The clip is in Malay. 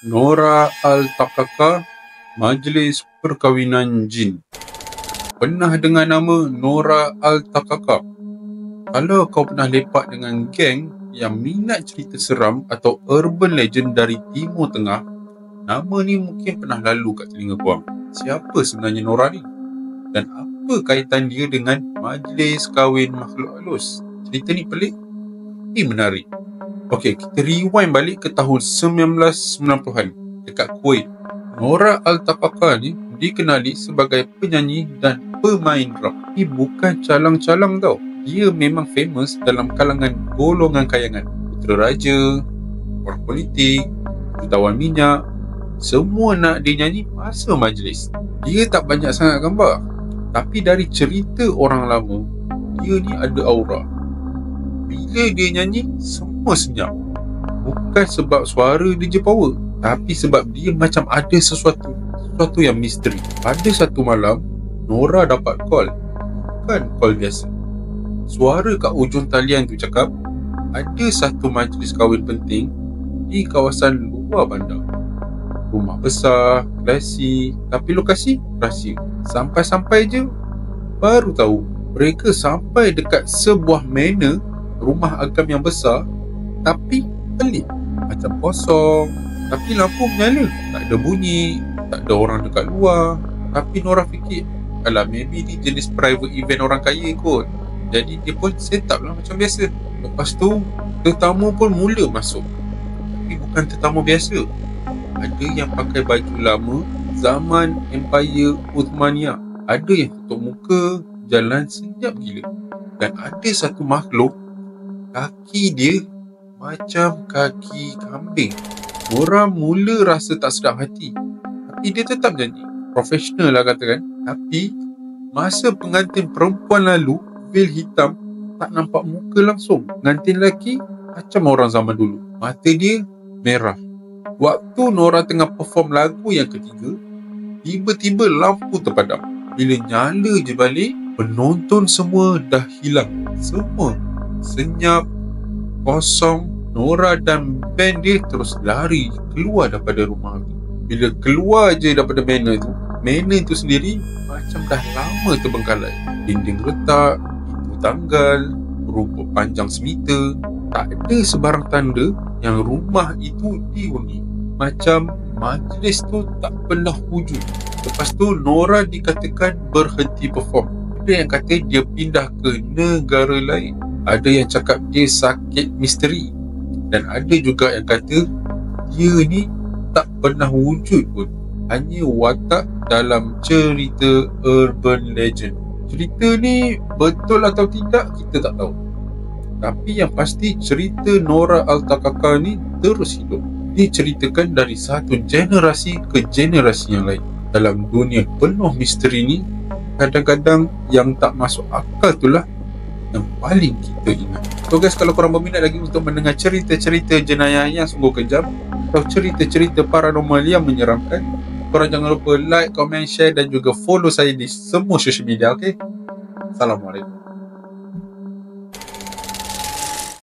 Nora Al-Takaka, Majlis Perkahwinan Jin. Pernah dengar nama Nora Al-Takaka? Kalau kau pernah lepak dengan geng yang minat cerita seram atau urban legend dari Timur Tengah, nama ni mungkin pernah lalu kat telinga korang. Siapa sebenarnya Nora ni? Dan apa kaitan dia dengan majlis kahwin makhluk halus? Cerita ni pelik tapi menarik. Okey, kita rewind balik ke tahun 1990-an dekat Kuwait. Nora Al-Takaka ni dikenali sebagai penyanyi dan pemain rap. Tapi bukan calang-calang tau. Dia memang famous dalam kalangan golongan kayangan. Putera raja, orang politik, jutawan minyak, semua nak dia nyanyi masa majlis. Dia tak banyak sangat gambar, tapi dari cerita orang lama, dia ni ada aura. Bila dia nyanyi, semua senyap. Bukan sebab suara dia je power, tapi sebab dia macam ada sesuatu yang misteri. Pada satu malam, Nora dapat call. Bukan call biasa. Suara kat ujung talian tu cakap, ada satu majlis kahwin penting di kawasan luar bandar. Rumah besar, klasik, tapi lokasi rahsia. Sampai-sampai je, baru tahu mereka sampai dekat sebuah manor, rumah agam yang besar, tapi pelik. Macam kosong, tapi lampu menyala. Tak ada bunyi, tak ada orang dekat luar. Tapi Nora fikir, alah, maybe ni jenis private event orang kaya kot. Jadi dia pun set up lah macam biasa. Lepas tu, tetamu pun mula masuk. Tapi bukan tetamu biasa. Ada yang pakai baju lama zaman Empire Uthmaniyah. Ada yang tutup muka, jalan senyap gila. Dan ada satu makhluk, kaki dia macam kaki kambing. Orang mula rasa tak sedap hati, tapi dia tetap nyanyi. Profesional lah katakan. Tapi masa pengantin perempuan lalu, veil hitam, tak nampak muka langsung. Pengantin lelaki macam orang zaman dulu. Mata dia merah. Waktu Nora tengah perform lagu yang ketiga, tiba-tiba lampu terpadam. Bila nyala je balik, penonton semua dah hilang. Semua senyap, kosong. Nora dan band dia terus lari keluar daripada rumah tu. Bila keluar je daripada manor tu sendiri macam dah lama terbengkalai. Dinding retak, pintu tanggal, rumput panjang semeter. Tak ada sebarang tanda yang rumah itu dihuni. Macam majlis tu tak pernah wujud. Lepas tu Nora dikatakan berhenti perform. Ada yang kata dia pindah ke negara lain. Ada yang cakap dia sakit misteri. Dan ada juga yang kata dia ni tak pernah wujud pun. Hanya watak dalam cerita urban legend. Cerita ni betul atau tidak kita tak tahu. Tapi yang pasti cerita Nora Al-Takaka ni terus hidup. Diceritakan dari satu generasi ke generasi yang lain. Dalam dunia penuh misteri ni, kadang-kadang yang tak masuk akal itulah yang paling kita ingat. So guys, kalau korang berminat lagi untuk mendengar cerita-cerita jenayah yang sungguh kejam atau cerita-cerita paranormal yang menyeramkan, korang jangan lupa like, komen, share dan juga follow saya di semua social media. Okay? Assalamualaikum.